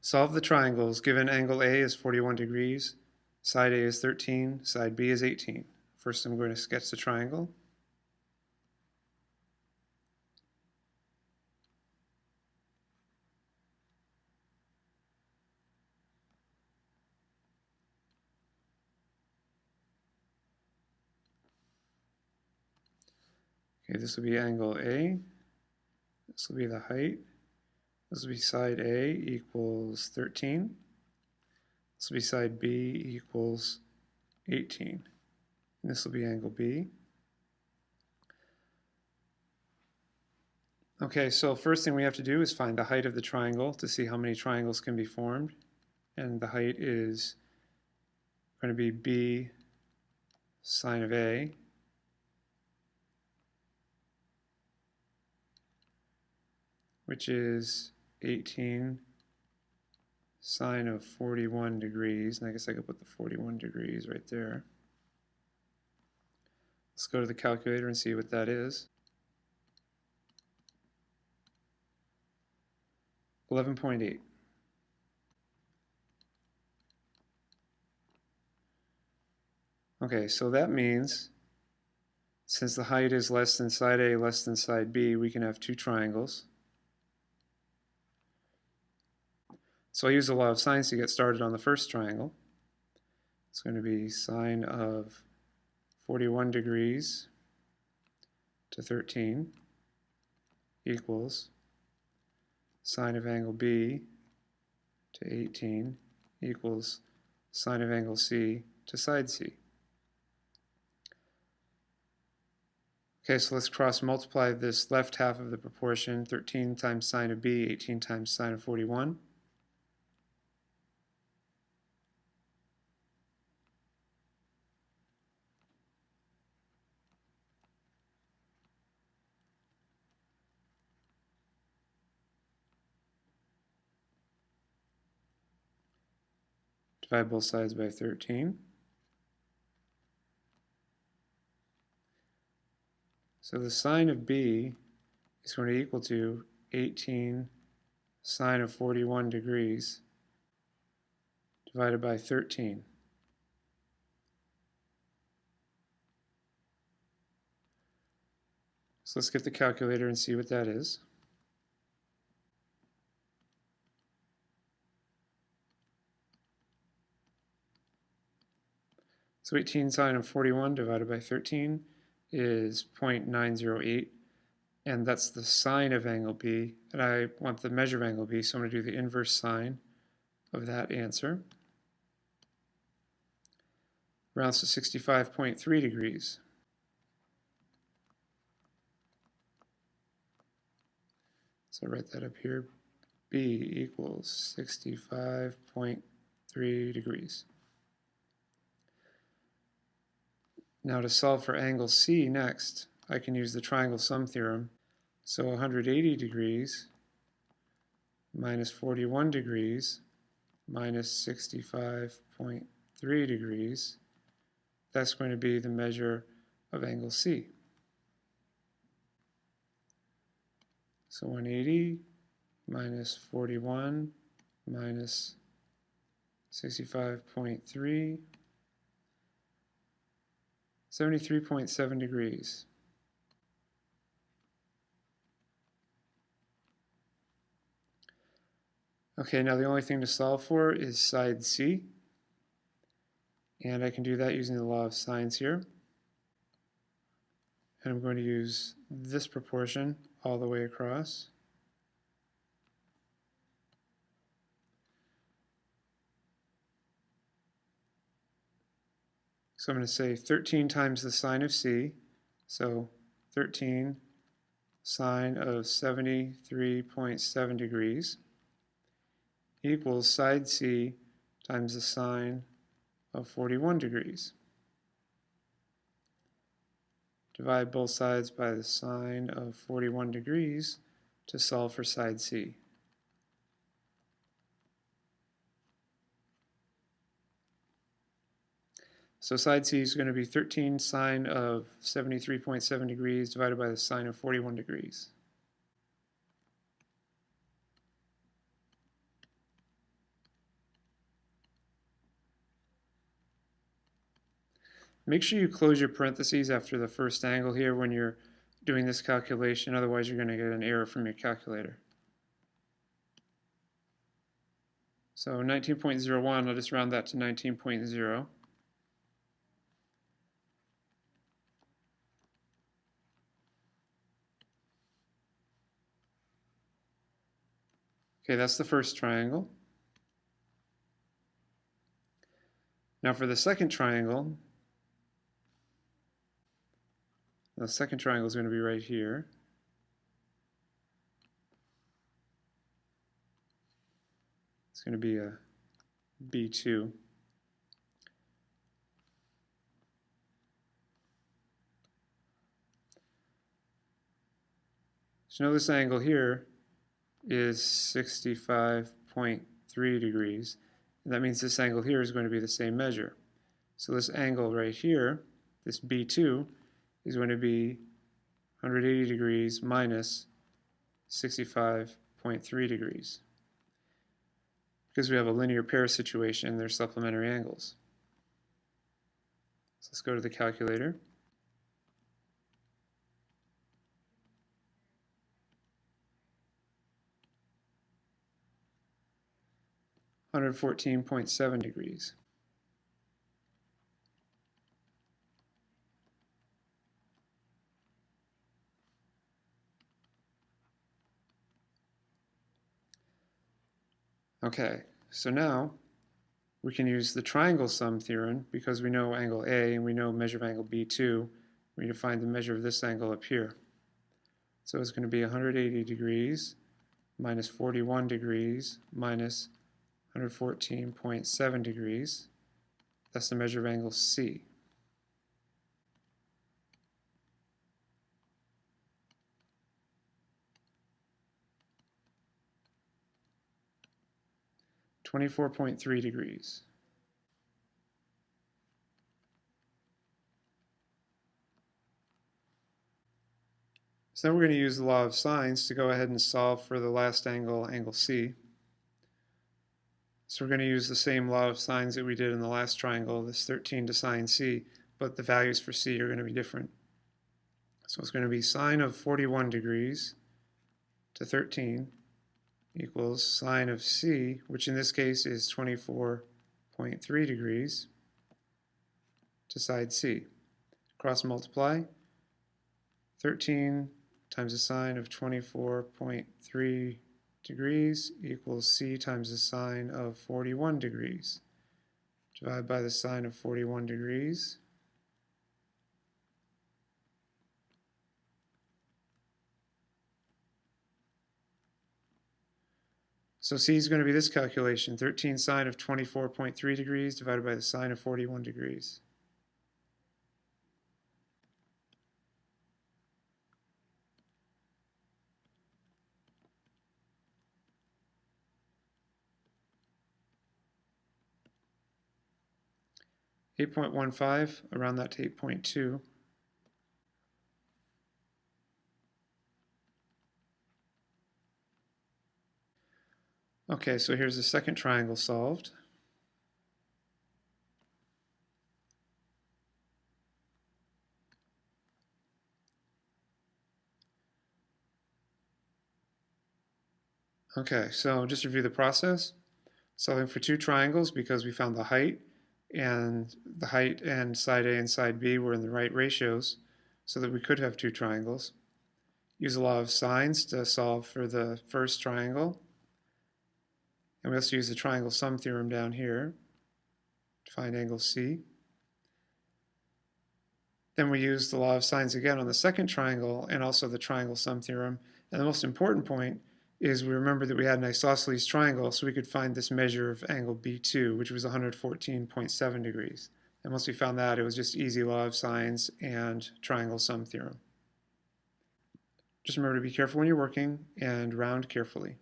Solve the triangles. Given angle A is 41 degrees, side A is 13, side B is 18. First I'm going to sketch the triangle. Okay, this will be angle A. This will be the height. This will be side A equals 13. This will be side B equals 18. And this will be angle B. Okay, so first thing we have to do is find the height of the triangle to see how many triangles can be formed. And the height is going to be B sine of A which is 18 sine of 41 degrees, and I guess I could put the 41 degrees right there. Let's go to the calculator and see what that is. 11.8. Okay, so that means since the height is less than side A, less than side B, we can have two triangles. So I use the law of sines to get started on the first triangle. It's going to be sine of 41 degrees to 13 equals sine of angle B to 18 equals sine of angle C to side C. Okay, so let's cross multiply this left half of the proportion, 13 times sine of B, 18 times sine of 41. Divide both sides by 13. So the sine of B is going to equal to 18 sine of 41 degrees divided by 13. So let's get the calculator and see what that is. So 18 sine of 41 divided by 13 is 0.908, and that's the sine of angle B, and I want the measure of angle B, so I'm going to do the inverse sine of that answer. Rounds to 65.3 degrees. So write that up here. B equals 65.3 degrees. Now to solve for angle C next, I can use the Triangle Sum Theorem. So 180 degrees minus 41 degrees minus 65.3 degrees, that's going to be the measure of angle C. So 180 minus 41 minus 65.3, 73.7 degrees. Okay, now the only thing to solve for is side C, and I can do that using the law of sines here. And I'm going to use this proportion all the way across. So I'm going to say 13 times the sine of C, so 13 sine of 73.7 degrees equals side C times the sine of 41 degrees. Divide both sides by the sine of 41 degrees to solve for side C. So side C is going to be 13 sine of 73.7 degrees divided by the sine of 41 degrees. Make sure you close your parentheses after the first angle here when you're doing this calculation, otherwise you're going to get an error from your calculator. So 19.01, I'll just round that to 19.0. Okay, that's the first triangle. Now for the second triangle, the second triangle is going to be right here. It's going to be a B2. So now this angle here is 65.3 degrees. And that means this angle here is going to be the same measure. So this angle right here, this B2, is going to be 180 degrees minus 65.3 degrees. Because we have a linear pair situation, they're supplementary angles. So let's go to the calculator. $114.7 degrees. Okay, so now we can use the triangle sum theorem because we know angle A and we know measure of angle B2. We need to find the measure of this angle up here. So it's going to be 180 degrees minus 41 degrees minus 114.7 degrees. That's the measure of angle C. $24.3 degrees. So now we're going to use the law of sines to go ahead and solve for the last angle, angle C. So we're going to use the same law of sines that we did in the last triangle, this 13 to sine C, but the values for C are going to be different. So it's going to be sine of 41 degrees to 13 equals sine of C, which in this case is 24.3 degrees, to side C. Cross multiply, 13 times the sine of 24.3 degrees equals C times the sine of 41 degrees. Divide by the sine of 41 degrees. So C is going to be this calculation, 13 sine of 24.3 degrees divided by the sine of 41 degrees. $8.15, around that to 8.2. Okay, so here's the second triangle solved. Okay, so just review the process. Solving for two triangles because we found the height and side A and side B were in the right ratios so that we could have two triangles. Use the law of sines to solve for the first triangle. And we also use the triangle sum theorem down here to find angle C. Then we use the law of sines again on the second triangle and also the triangle sum theorem. And the most important point is we remember that we had an isosceles triangle, so we could find this measure of angle B2, which was 114.7 degrees. And once we found that, it was just easy law of sines and triangle sum theorem. Just remember to be careful when you're working and round carefully.